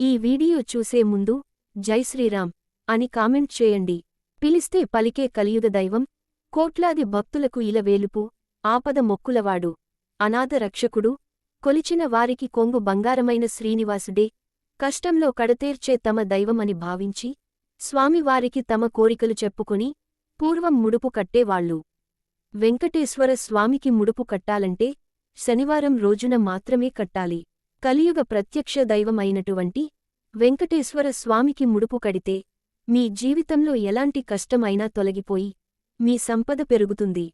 ఈ వీడియో చూసే ముందు జై శ్రీరామ్ అని కామెంట్ చేయండి. పిలిస్తే పలికే కలియుగ దైవం, కోట్లాది భక్తులకు ఇలవేలుపు, ఆపద మొక్కులవాడు, అనాథ రక్షకుడు, కొలిచిన వారికి కొంగు బంగారమైన శ్రీనివాసుడే, కష్టంలో కడతేర్చే తమ దైవమని భావించి స్వామివారికి తమ కోరికలు చెప్పుకుని పూర్వం ముడుపు కట్టేవాళ్ళు. వెంకటేశ్వర స్వామికి ముడుపు కట్టాలంటే శనివారం రోజున మాత్రమే కట్టాలి. కలియుగ ప్రత్యక్ష దైవం అయినటువంటి వెంకటేశ్వర స్వామికి ముడుపు కడితే మీ జీవితంలో ఎలాంటి కష్టం అయినా తొలగిపోయి మీ సంపద పెరుగుతుంది.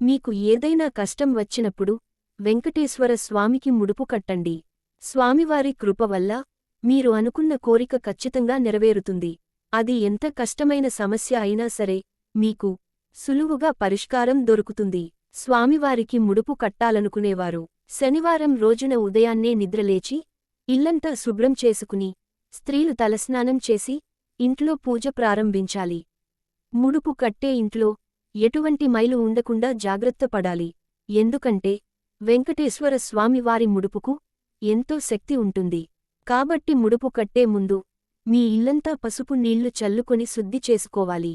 మీకు ఏదైనా కష్టం వచ్చినప్పుడు వెంకటేశ్వర స్వామికి ముడుపు కట్టండి. స్వామివారి కృప వల్ల మీరు అనుకున్న కోరిక ఖచ్చితంగా నెరవేరుతుంది. అది ఎంత కష్టమైన సమస్య అయినా సరే మీకు సులువుగా పరిష్కారం దొరుకుతుంది. స్వామివారికి ముడుపు కట్టాలనుకునేవారు శనివారం రోజున ఉదయాన్నే నిద్రలేచి ఇల్లంతా శుభ్రం చేసుకుని స్త్రీలు తలస్నానం చేసి ఇంట్లో పూజ ప్రారంభించాలి. ముడుపు కట్టే ఇంట్లో ఎటువంటి మైలు ఉండకుండా జాగ్రత్త పడాలి. ఎందుకంటే వెంకటేశ్వర స్వామివారి ముడుపుకు ఎంతో శక్తి ఉంటుంది. కాబట్టి ముడుపు కట్టే ముందు మీ ఇల్లంతా పసుపు నీళ్లు చల్లుకొని శుద్ధి చేసుకోవాలి.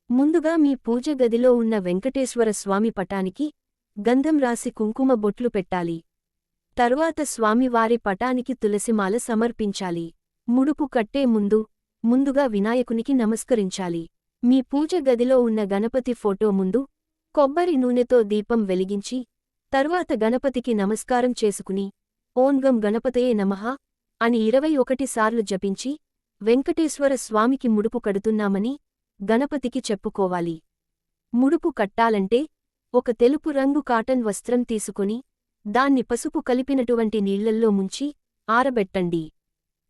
ముందుగా మీ పూజ గదిలో ఉన్న వెంకటేశ్వర స్వామి పటానికి గంధం రాసి కుంకుమ బొట్లు పెట్టాలి. తర్వాత స్వామివారి పటానికి తులసిమాల సమర్పించాలి. ముడుపు కట్టే ముందుగా వినాయకునికి నమస్కరించాలి. మీ పూజ గదిలో ఉన్న గణపతి ఫోటో ముందు కొబ్బరి నూనెతో దీపం వెలిగించి తర్వాత గణపతికి నమస్కారం చేసుకుని ఓం గం గణపతయే నమః అని 21 సార్లు జపించి వెంకటేశ్వర స్వామికి ముడుపు కడుతున్నామని గణపతికి చెప్పుకోవాలి. ముడుపు కట్టాలంటే ఒక తెలుపు రంగు కాటన్ వస్త్రం తీసుకుని దాన్ని పసుపు కలిపినటువంటి నీళ్లల్లో ముంచి ఆరబెట్టండి.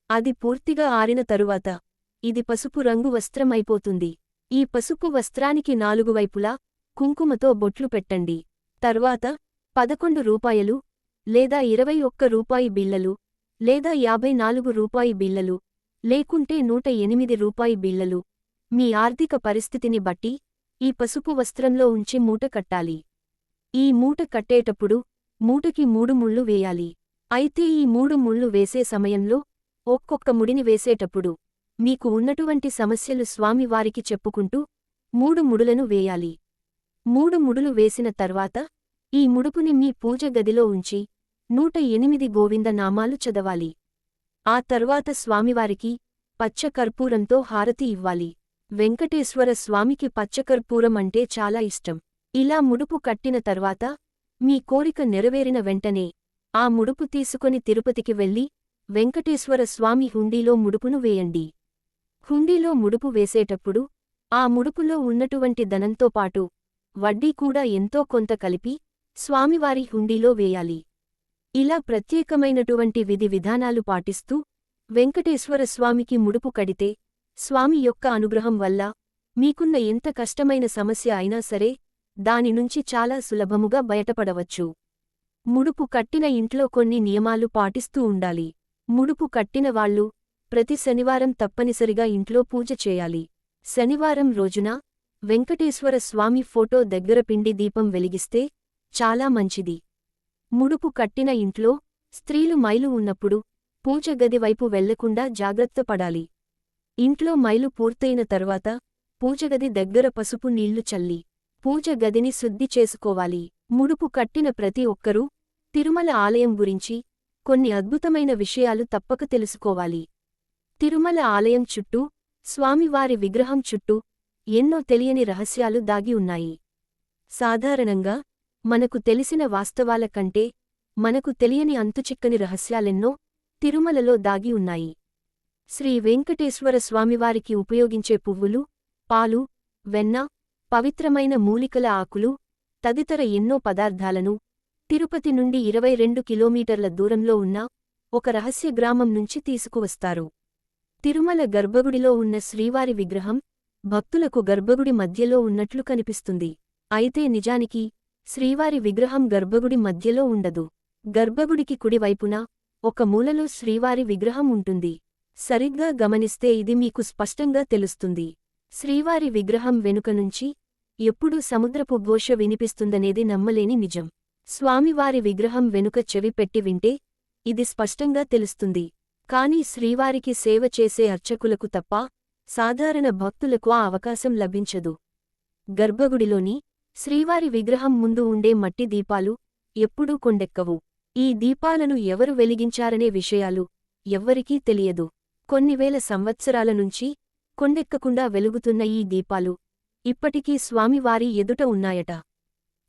అది పూర్తిగా ఆరిన తరువాత ఇది పసుపు రంగు వస్త్రం అయిపోతుంది. ఈ పసుపు వస్త్రానికి 4 వైపులా కుంకుమతో బొట్లు పెట్టండి. తర్వాత 11 రూపాయలు లేదా 21 రూపాయి బిళ్లలు లేదా 54 రూపాయి బిళ్లలు లేకుంటే 108 రూపాయి బిళ్లలు మీ ఆర్థిక పరిస్థితిని బట్టి ఈ పసుపు వస్త్రంలో ఉంచి మూట కట్టాలి. ఈ మూట కట్టేటప్పుడు మూటకి 3 ముళ్ళు వేయాలి. అయితే ఈ 3 ముళ్ళు వేసే సమయంలో ఒక్కొక్క ముడిని వేసేటప్పుడు మీకు ఉన్నటువంటి సమస్యలు స్వామివారికి చెప్పుకుంటూ 3 ముడులను వేయాలి. 3 ముడులు వేసిన తర్వాత ఈ ముడుపుని మీ పూజ గదిలో ఉంచి 108 గోవింద నామాలు చదవాలి. ఆ తర్వాత స్వామివారికి పచ్చకర్పూరంతో హారతి ఇవ్వాలి. వెంకటేశ్వర స్వామికి పచ్చకర్పూరం అంటే చాలా ఇష్టం. ఇలా ముడుపు కట్టిన తర్వాత మీ కోరిక నెరవేరిన వెంటనే ఆ ముడుపు తీసుకొని తిరుపతికి వెళ్లి వెంకటేశ్వర స్వామి హుండీలో ముడుపును వేయండి. హుండీలో ముడుపు వేసేటప్పుడు ఆ ముడుపులో ఉన్నటువంటి ధనంతో పాటు వడ్డీ కూడా ఎంతో కొంత కలిపి స్వామివారి హుండీలో వేయాలి. ఇలా ప్రత్యేకమైనటువంటి విధి విధానాలు పాటిస్తూ వెంకటేశ్వర స్వామికి ముడుపు కడితే స్వామి యొక్క అనుగ్రహం వల్ల మీకున్న ఎంత కష్టమైన సమస్య అయినా సరే దాని నుంచి చాలా సులభముగా బయటపడవచ్చు. ముడుపు కట్టిన ఇంట్లో కొన్ని నియమాలు పాటిస్తూ ఉండాలి. ముడుపు కట్టిన వాళ్ళు ప్రతి శనివారం తప్పనిసరిగా ఇంట్లో పూజ చేయాలి. శనివారం రోజున వెంకటేశ్వర స్వామి ఫోటో దగ్గర పిండి దీపం వెలిగిస్తే చాలా మంచిది. ముడుపు కట్టిన ఇంట్లో స్త్రీలు మైలు ఉన్నప్పుడు పూజ గది వైపు వెళ్లకుండా జాగ్రత్త పడాలి. ఇంట్లో మైలు పూర్తయిన తర్వాత పూజగది దగ్గర పసుపు నీళ్లు చల్లి పూజ గదిని శుద్ధి చేసుకోవాలి. ముడుపు కట్టిన ప్రతి ఒక్కరూ తిరుమల ఆలయం గురించి కొన్ని అద్భుతమైన విషయాలు తప్పక తెలుసుకోవాలి. తిరుమల ఆలయం చుట్టూ స్వామివారి విగ్రహం చుట్టూ ఎన్నో తెలియని రహస్యాలు దాగి ఉన్నాయి. సాధారణంగా మనకు తెలిసిన వాస్తవాల కంటే మనకు తెలియని అంతుచిక్కని రహస్యాలెన్నో తిరుమలలో దాగి ఉన్నాయి. శ్రీ వెంకటేశ్వర స్వామివారికి ఉపయోగించే పువ్వులు, పాలు, వెన్న, పవిత్రమైన మూలికల ఆకులు తదితర ఎన్నో పదార్థాలను తిరుపతి నుండి 22 కిలోమీటర్ల దూరంలో ఉన్న ఒక రహస్య గ్రామం నుంచి తీసుకువస్తారు. తిరుమల గర్భగుడిలో ఉన్న శ్రీవారి విగ్రహం భక్తులకు గర్భగుడి మధ్యలో ఉన్నట్లు కనిపిస్తుంది. అయితే నిజానికి శ్రీవారి విగ్రహం గర్భగుడి మధ్యలో ఉండదు. గర్భగుడికి కుడివైపున ఒక మూలలో శ్రీవారి విగ్రహం ఉంటుంది. సరిగ్గా గమనిస్తే ఇది మీకు స్పష్టంగా తెలుస్తుంది. శ్రీవారి విగ్రహం వెనుక నుంచి ఎప్పుడూ సముద్రపు ఘోష వినిపిస్తుందనేది నమ్మలేని నిజం. స్వామివారి విగ్రహం వెనుక చెవి పెట్టి వింటే ఇది స్పష్టంగా తెలుస్తుంది. కాని శ్రీవారికి సేవ చేసే అర్చకులకు తప్ప సాధారణ భక్తులకు ఆ అవకాశం లభించదు. గర్భగుడిలోని శ్రీవారి విగ్రహం ముందు ఉండే మట్టి దీపాలు ఎప్పుడూ కొండెక్కవు. ఈ దీపాలను ఎవరు వెలిగించారనే విషయాలు ఎవ్వరికీ తెలియదు. కొన్ని వేల సంవత్సరాల నుంచి కొండెక్కకుండా వెలుగుతున్న ఈ దీపాలు ఇప్పటికీ స్వామివారి ఎదుట ఉన్నాయట.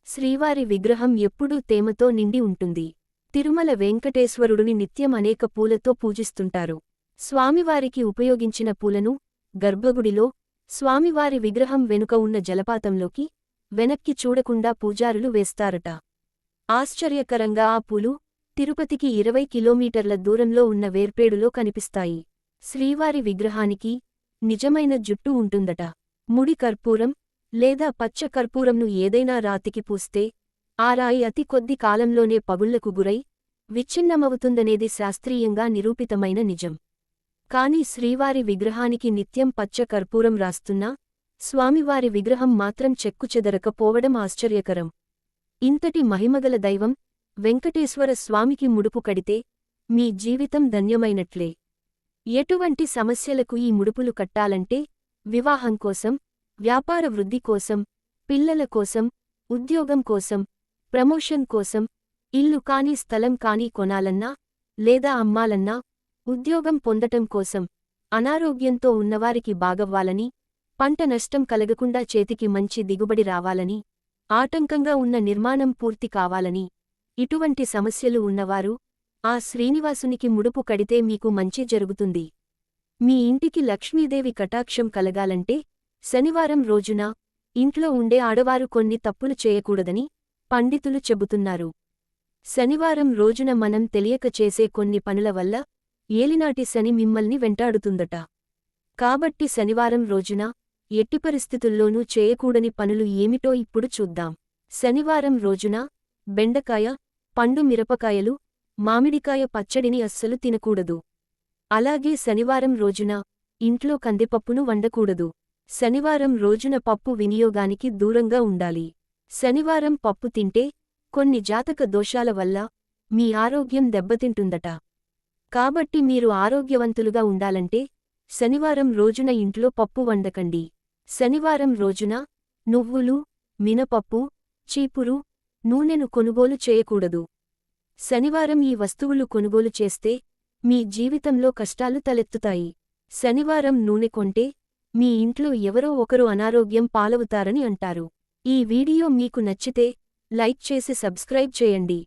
శ్రీవారి విగ్రహం ఎప్పుడూ తేమతో నిండి ఉంటుంది. తిరుమల వెంకటేశ్వరుడుని నిత్యం అనేక పూలతో పూజిస్తుంటారు. స్వామివారికి ఉపయోగించిన పూలను గర్భగుడిలో స్వామివారి విగ్రహం వెనుక ఉన్న జలపాతంలోకి వెనక్కి చూడకుండా పూజారులు వేస్తారట. ఆశ్చర్యకరంగా ఆ పూలు తిరుపతికి 20 కిలోమీటర్ల దూరంలో ఉన్న వేర్పేడులో కనిపిస్తాయి. శ్రీవారి విగ్రహానికి నిజమైన జుట్టు ఉంటుందట. ముడి కర్పూరం లేదా పచ్చ కర్పూరంను ఏదైనా రాతికి పూస్తే ఆ రాయి అతి కొద్ది కాలంలోనే పగుళ్లకు గురై విచ్ఛిన్నమవుతుందనేది శాస్త్రీయంగా నిరూపితమైన నిజం. కాని శ్రీవారి విగ్రహానికి నిత్యం పచ్చ కర్పూరం రాస్తున్నా స్వామివారి విగ్రహం మాత్రం చెక్కుచెదరకపోవడం ఆశ్చర్యకరం. ఇంతటి మహిమగల దైవం వెంకటేశ్వర స్వామికి ముడుపు కడితే మీ జీవితం ధన్యమైనట్లే. ఎటువంటి సమస్యలకు ఈ ముడుపులు కట్టాలంటే వివాహం కోసం, వ్యాపార వృద్ధి కోసం, పిల్లల కోసం, ఉద్యోగం కోసం, ప్రమోషన్ కోసం, ఇల్లు కానీ స్థలం కానీ కొనాలన్నా లేదా అమ్మాలన్నా, ఉద్యోగం పొందటం కోసం, అనారోగ్యంతో ఉన్నవారికి బాగవ్వాలని, పంట నష్టం కలగకుండా చేతికి మంచి దిగుబడి రావాలని, ఆటంకంగా ఉన్న నిర్మాణం పూర్తి కావాలని, ఇటువంటి సమస్యలు ఉన్నవారు ఆ శ్రీనివాసునికి ముడుపు కడితే మీకు మంచి జరుగుతుంది. మీ ఇంటికి లక్ష్మీదేవి కటాక్షం కలగాలంటే శనివారం రోజున ఇంట్లో ఉండే ఆడవారు కొన్ని తప్పులు చేయకూడదని పండితులు చెబుతున్నారు. శనివారం రోజున మనం తెలియక చేసే కొన్ని పనుల వల్ల ఏలినాటి శని మిమ్మల్ని వెంటాడుతుందట. కాబట్టి శనివారం రోజున ఎట్టి పరిస్థితుల్లోనూ చేయకూడని పనులు ఏమిటో ఇప్పుడు చూద్దాం. శనివారం రోజున బెండకాయ, పండు మిరపకాయలు, మామిడికాయ పచ్చడిని అస్సలు తినకూడదు. అలాగే శనివారం రోజున ఇంట్లో కందిపప్పును వండకూడదు. శనివారం రోజున పప్పు వినియోగానికి దూరంగా ఉండాలి. శనివారం పప్పు తింటే కొన్ని జాతక దోషాల వల్ల మీ ఆరోగ్యం దెబ్బతింటుందట. కాబట్టి మీరు ఆరోగ్యవంతులుగా ఉండాలంటే శనివారం రోజున ఇంట్లో పప్పు వండకండి. శనివారం రోజున నువ్వులు, మినపప్పు, చీపురు, నూనెను కొనుగోలు చేయకూడదు. శనివారం ఈ వస్తువులు కొనుగోలు చేస్తే మీ జీవితంలో కష్టాలు తలెత్తుతాయి. శనివారం నూనె కొంటే మీ ఇంట్లో ఎవరో ఒకరు అనారోగ్యం పాలవుతారని అంటారు. ఈ వీడియో మీకు నచ్చితే లైక్ చేసి సబ్స్క్రైబ్ చేయండి.